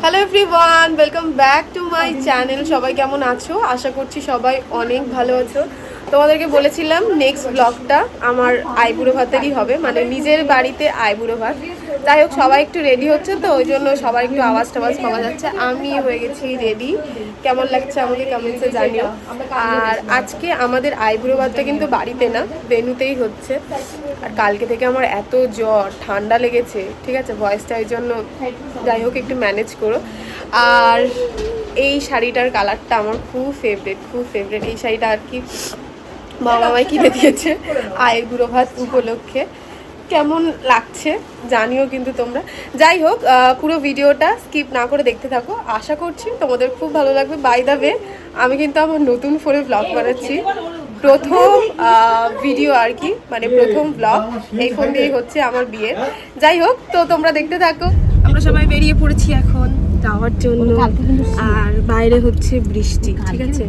Hello everyone, welcome back to my channel. সবাই কেমন আছো? আশা করছি সবাই অনেক ভালো আছো। তোমাদেরকে বলেছিলাম নেক্সট ব্লগটা আমার আইবুড়ো ভাতেরই হবে, মানে নিজের বাড়িতে আইবুড়ো ভাত। যাই হোক, সবাই একটু রেডি হচ্ছে, তো ওই জন্য সবার একটু আওয়াজ টাওয়াজ পাওয়া যাচ্ছে। আমি হয়ে গেছি রেডি। কেমন লাগছে আমাকে কমেন্টসে জানিও। আর আজকে আমাদের আইবুড়ো ভাতটা কিন্তু বাড়িতে না, ভেন্যুতেই হচ্ছে। আর কালকে থেকে আমার এত জ্বর, ঠান্ডা লেগেছে, ঠিক আছে, ভয়েসটা ওই জন্য যাই হোক একটু ম্যানেজ করো। আর এই শাড়িটার কালারটা আমার খুব ফেভারিট। এই শাড়িটা আর কি বাবা আমায় কিনে দিয়েছে আইবুড়ো ভাত উপলক্ষে। কেমন লাগছে জানিও কিন্তু তোমরা। যাই হোক, পুরো ভিডিওটা স্কিপ না করে দেখতে থাকো, আশা করছি তোমাদের খুব ভালো লাগবে। বাই দ্য ওয়ে, আমি কিন্তু আমার নতুন ফোনে ব্লগ বানাচ্ছি, প্রথম ভিডিও আর কি, মানে প্রথম ব্লগ এই ফোন দিয়েই হচ্ছে আমার বিয়ে। যাই হোক, তো তোমরা দেখতে থাকো। আমরা সবাই বেরিয়ে পড়েছি এখন যাওয়ার জন্য। আর বাইরে হচ্ছে বৃষ্টি, ঠিক আছে।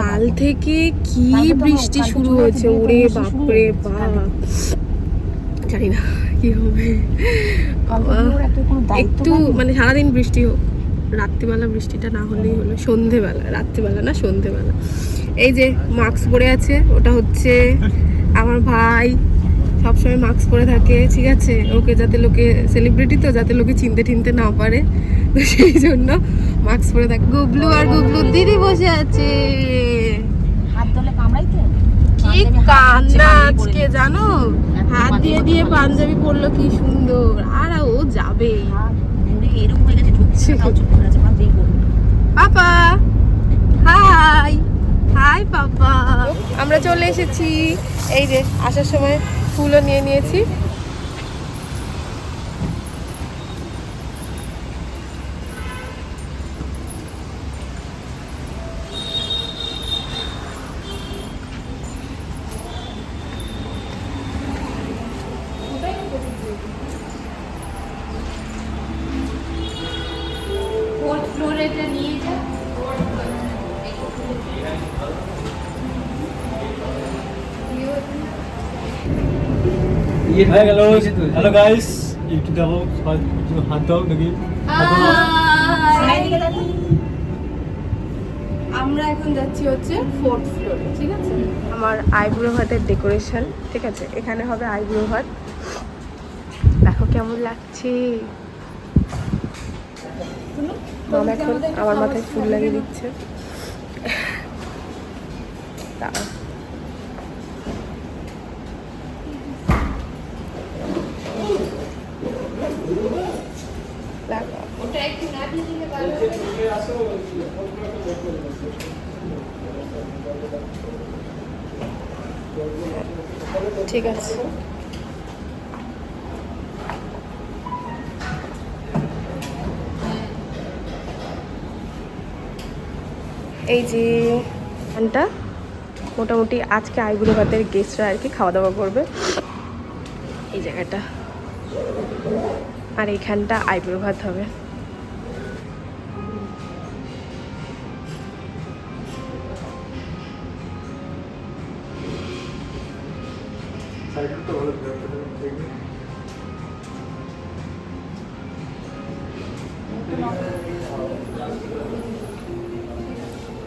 কাল থেকে কি বৃষ্টি শুরু হয়েছে, ওরে বাপরে বাপ, জানি না কি হবে। একটু মানে সারাদিন বৃষ্টি হোক, রাত্রিবেলা বৃষ্টিটা না হলেই হলো। সন্ধেবেলা, রাত্রিবেলা না, সন্ধেবেলা। এই যে মাস্ক পরে আছে, ওটা হচ্ছে আমার ভাই, সবসময় মাস্ক পরে থাকে, ঠিক আছে। ওকে যাতে লোকে, সেলিব্রিটি তো, যাতে লোকে চিনতে টিনতে না পারে, তো সেই জন্য মাস্ক পরে থাকে। গুবলু আর গুবলু দিদি বসে আছে। কি কান্না আজকে জানো, হাত দিয়ে দিয়ে পাঞ্জাবি পরলো, কি সুন্দর। আর ও যাবে। পাপা হাই, হাই পাপা। আমরা চলে এসেছি। এই যে আসার সময় ফুলও নিয়ে নিয়েছি। हेलो हेलो गाइस, একটু দাও, হাত দাও দেখি। আমরা এখন যাচ্ছি হচ্ছে 4th ফ্লোরে, ঠিক আছে। আমার আইবুড়ো ভাতের ডেকোরেশন, ঠিক আছে। এখানে হবে আইবুড়ো ভাত। দেখো কেমন লাগছে। মামা এখন আমার মাথায় ফুল লাগিয়ে দিচ্ছে। দাঁড়াও। ঠিক আছে, এই যে এখানটা মোটামুটি আজকে আইবুড়ো ভাতের গেস্টরা আর কি খাওয়া দাওয়া করবে, এই জায়গাটা। আর এইখানটা আইবুড়ো ভাত হবে।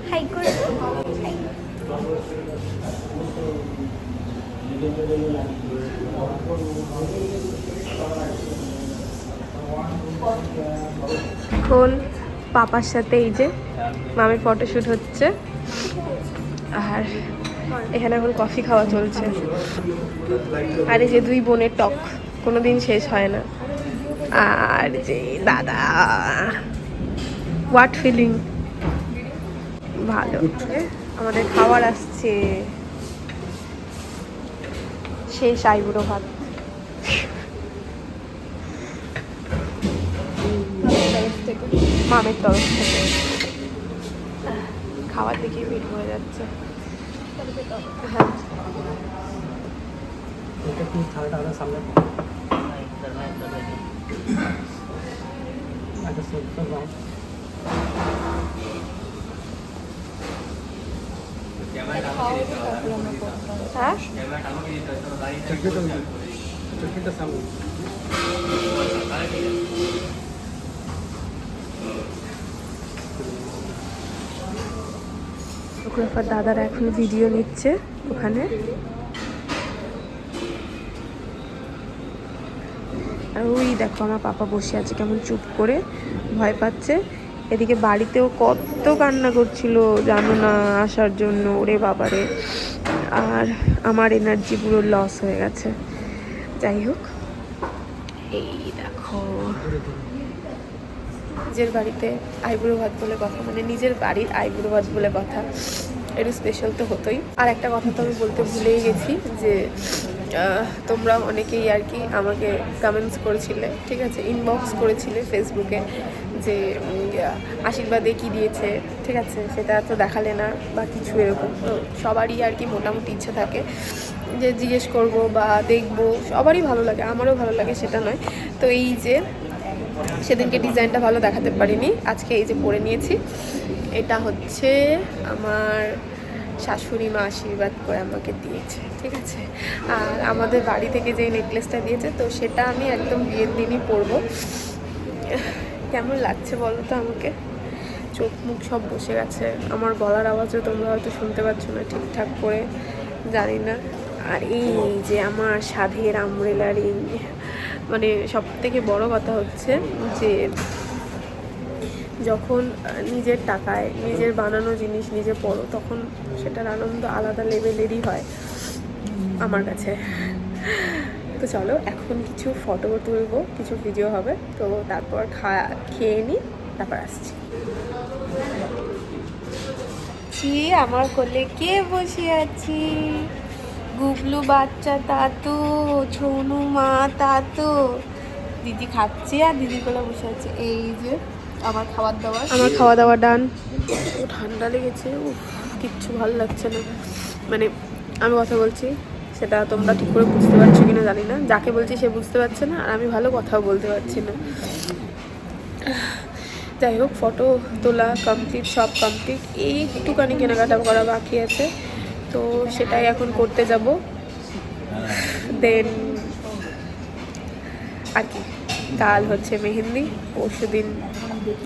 হাই করে এখন পাপার সাথে এই যে মামির ফটোশ্যুট হচ্ছে। আর এখানে এখন কফি খাওয়া চলছে। আর এই যে দুই বোনের টক, কোনোদিন শেষ হয় না। আর যে দাদা, হোয়াট ফিলিং, ভালো। আমাদের খাবার আসছে, শেষ আইবুড়ো ভাত। মামের তরফ থেকে খাবার দেখে পেট ভরে যাচ্ছে। হ্যাঁ, হ্যাঁ ভিডিওগ্রাফার দাদারা এখন ভিডিও নিচ্ছে ওখানে। আর ওই দেখো আমার পাপা বসে আছে কেমন চুপ করে, ভয় পাচ্ছে। এদিকে বাড়িতেও কত কান্না করছিল জানো না আসার জন্য, ওরে বাবারে। আর আমার এনার্জি পুরো লস হয়ে গেছে। যাই হোক, এই দেখো নিজের বাড়িতে আইবুড়ো ভাত বলে কথা, মানে নিজের বাড়ির আইবুড়ো ভাত বলে কথা, একটু স্পেশাল তো হতোই। আর একটা কথা তো আমি বলতে ভুলেই গেছি যে তোমরা অনেকেই আর কি আমাকে কমেন্টস করেছিলে, ঠিক আছে, ইনবক্স করেছিলে ফেসবুকে যে আশীর্বাদে কি দিয়েছে, ঠিক আছে, সেটা তো দেখালে না বা কিছু এরকম। তো সবারই আর কি মোটামুটি ইচ্ছে থাকে যে জিজ্ঞেস করব বা দেখব, সবারই ভালো লাগে, আমারও ভালো লাগে, সেটা নয়। তো এই যে সেদিনকে ডিজাইনটা ভালো দেখাতে পারিনি, আজকে এই যে পরে নিয়েছি। এটা হচ্ছে আমার শাশুড়ি মা আশীর্বাদ করে আমাকে দিয়েছে, ঠিক আছে। আর আমাদের বাড়ি থেকে যে নেকলেসটা দিয়েছে, তো সেটা আমি একদম বিয়ের দিনই পরবো। কেমন লাগছে বলো তো আমাকে? চোখ মুখ সব বসে গেছে, আমার গলার আওয়াজও তোমরা হয়তো শুনতে পাচ্ছ না ঠিকঠাক করে, জানি না। আর এই যে আমার সাধের আমব্রেলা রিং, মানে সব থেকে বড় কথা হচ্ছে যে যখন নিজের টাকায় নিজের বানানো জিনিস নিজে পড়ো, তখন সেটার আনন্দ আলাদা লেভেলেরই হয় আমার কাছে। তো চলো এখন কিছু ফটো তুলবো, কিছু ভিডিও হবে, তো তারপর খেয়ে নিই, তারপর আসছি। আমার কোলে কে বসে আছি? গুবলু বাচ্চা তাতো, ছোনু মা তাতো, দিদি খাচ্ছে আর দিদি কোলে বসে আছে। এই যে আমার খাওয়া দাওয়া ডান। ও ঠান্ডা লেগেছে, কিচ্ছু ভালো লাগছে না। মানে আমি কথা বলছি সেটা তোমরা ঠিক করে বুঝতে পারছো কিনা জানি না, যাকে বলছি সে বুঝতে পারছে না, আর আমি ভালো কথাও বলতে পারছি না। যাই হোক, ফটো তোলা কমপ্লিট, সব কমপ্লিট, একটুখানি কেনাকাটা করা বাকি আছে, তো সেটাই এখন করতে যাব। দেন আর কি, কাল হচ্ছে মেহেন্দি, পরশু দিন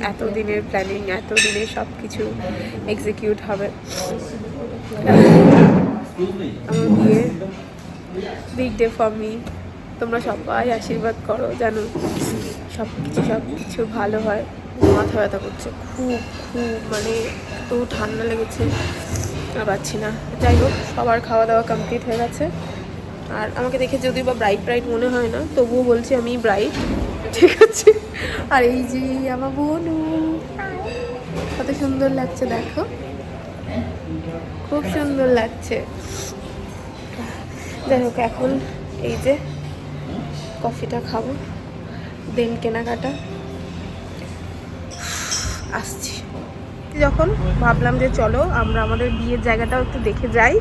এতদিনের প্ল্যানিং, এতদিনের সব কিছু এক্সিকিউট হবে। আমার বিয়ে, বিগ ডে ফর মি। তোমরা সবাই আশীর্বাদ করো যেন সব কিছু ভালো হয়। মাথা ব্যথা করছে খুব, মানে এত ঠান্ডা লেগেছে, আর পাচ্ছি না। যাই হোক, সবার খাওয়া দাওয়া কমপ্লিট হয়ে গেছে। আর আমাকে দেখে যদিও বা ব্রাইট মনে হয় না, তবুও বলছি আমি ব্রাইট, ঠিক আছে। আর এই যে আমার বোনু, কত সুন্দর লাগছে দেখো, খুব সুন্দর লাগছে। যাই হোক, এখন এই যে কফিটা খাবো, দেন কেনাকাটা, আসছি। যখন ভাবলাম যে চলো আমরা আমাদের বিয়ের জায়গাটাও একটু দেখে যাই,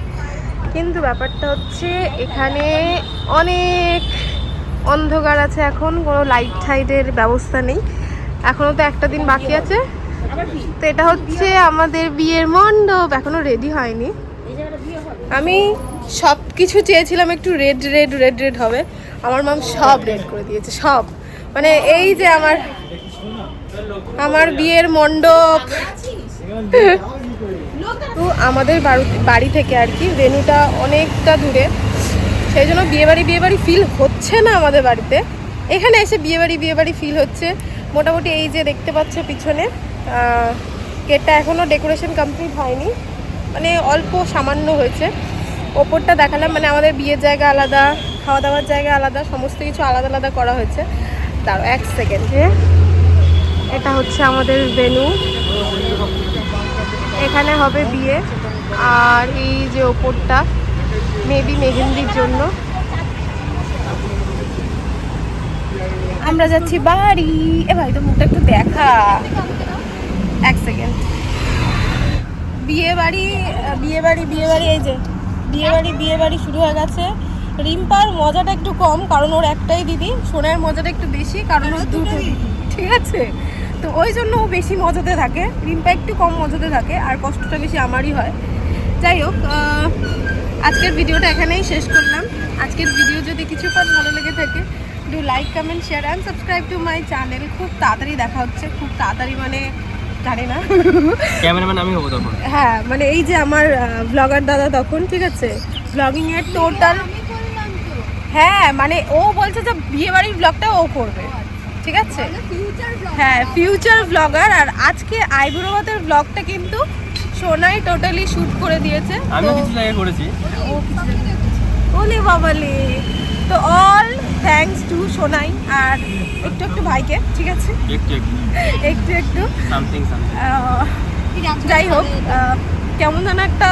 কিন্তু ব্যাপারটা হচ্ছে এখানে অনেক অন্ধকার আছে, এখন কোনো লাইট টাইটের ব্যবস্থা নেই, এখনও তো একটা দিন বাকি আছে। তো এটা হচ্ছে আমাদের বিয়ের মণ্ডপ, এখনো রেডি হয়নি। আমি সব কিছু চেয়েছিলাম একটু রেড হবে, আমার মাম সব রেড করে দিয়েছে, সব। মানে এই যে আমার বিয়ের মণ্ডপ, তো আমাদের বাড়ি থেকে আর কি ভেন্যুটা অনেকটা দূরে, সেই জন্য বিয়েবাড়ি ফিল হচ্ছে না আমাদের বাড়িতে। এখানে এসে বিয়েবাড়ি ফিল হচ্ছে মোটামুটি। এই যে দেখতে পাচ্ছ পিছনে গেটটা, এখনও ডেকোরেশন কমপ্লিট হয়নি, মানে অল্প সামান্য হয়েছে। ওপরটা দেখালাম, মানে আমাদের বিয়ের জায়গা আলাদা, খাওয়া দাওয়ার জায়গা আলাদা, সমস্ত কিছু আলাদা করা হয়েছে। তার এক সেকেন্ডে, এটা হচ্ছে আমাদের ভেন্যু, এখানে হবে বিয়ে। আর এই যে ওপরটা মেবি মেহেন্দির জন্য। আমরা যাচ্ছি বাড়ি। এ ভাই, তো মুখটা একটু দেখা, এক সেকেন্ড। বিয়ে বাড়ি, এই যে বিয়ে বাড়ি শুরু হয়ে গেছে। রিম্পার মজাটা একটু কম, কারণ ওর একটাই দিদি। সোনার মজাটা একটু বেশি, কারণ ওর দুটো দিদি, ঠিক আছে। তো ওই জন্য ও বেশি মজাতে থাকে, রিম্পা একটু কম মজাতে থাকে, আর কষ্টটা বেশি আমারই হয়। যাই হোক, আজকের ভিডিওটা এখানেই শেষ করলাম। আজকের ভিডিও যদি কিছুক্ষণ ভালো লেগে থাকে, do like, comment, share and subscribe to my channel. খুব তাড়াতাড়ি দেখা হচ্ছে, খুব তাড়াতাড়ি মানে জানি না। ক্যামেরাম্যান আমি হবো তখন। হ্যাঁ মানে এই যে আমার ব্লগার দাদা তখন, ঠিক আছে, ব্লগিং এর টোটাল, হ্যাঁ মানে ও বলছে যে বিয়ে বাড়ির ব্লগটা ও করবে, ঠিক আছে, হ্যাঁ ফিউচার ব্লগার। আর আজকে আইবুড়ো ভাতের ব্লগটা কিন্তু সোনাই টোটালি শুট করে দিয়েছে। আমি তো কিছু জায়গায় করেছি। ওলে বাবালে, তো অল থ্যাঙ্কস টু সোনাই আর একটু একটু ভাইকে, ঠিক আছে, একটু একটু একটু একটু সামথিং সামথিং। যাই হোক, কেমন যেন একটা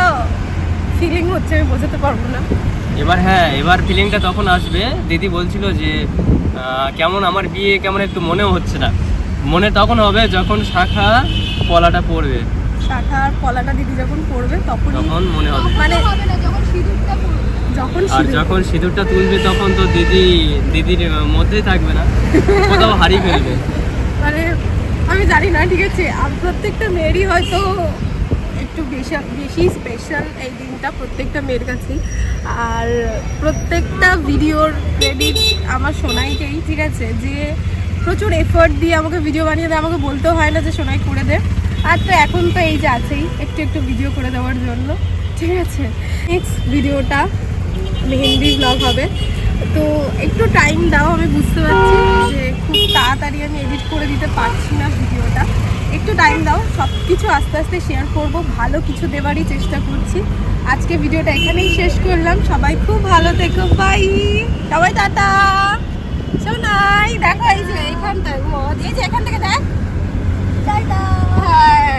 ফিলিং হচ্ছে, আমি বোঝাতে পারবো না। এবার হ্যাঁ, এবার ফিলিংটা তখন আসবে। দিদি বলছিল যে কেমন আমার বিয়ে কেমন একটু মনেও হচ্ছে না, মনে তখন হবে যখন শাখা পলাটা পড়বে, শাখা আর পলাটা দিদি যখন পড়বে তখন তখন মনে হবে। মানে যখন আর সিঁদুর- যখন সিঁদুরটা তুলবে তখন তো দিদির মধ্যেই থাকবে না, কোথাও হারিয়ে ফেলবে। মানে আমি জানি না, ঠিক আছে, প্রত্যেকটা মেয়েরই হয়তো একটু বেশি স্পেশাল এই দিনটা প্রত্যেকটা মেয়ের কাছেই। আর প্রত্যেকটা ভিডিওর ক্রেডিট আমার সোনাইকেই, ঠিক আছে, যে প্রচুর এফোর্ট দিয়ে আমাকে ভিডিও বানিয়ে দেয়, আমাকে বলতেও হয় না যে সোনাই করে দে। আর তো এখন তো এই যে আছেই একটু একটু ভিডিও করে দেওয়ার জন্য, ঠিক আছে। নেক্সট ভিডিওটা মেহেন্দি ব্লগ হবে, তো একটু টাইম দাও, আমি বুঝতে পারছি যে খুব তাড়াতাড়ি আমি এডিট করে দিতে পারছি না ভিডিওটা, একটু টাইম দাও, সব কিছু আস্তে আস্তে শেয়ার করব, ভালো কিছু দেওয়ারই চেষ্টা করছি। আজকে ভিডিওটা এখানেই শেষ করলাম, সবাই খুব ভালো থেকো, বাই, সবাই টাটা। শোনাই দেখো এই যে এইখানটায়, এই যে এখান থেকে দেখ, টাটা, হ্যাঁ।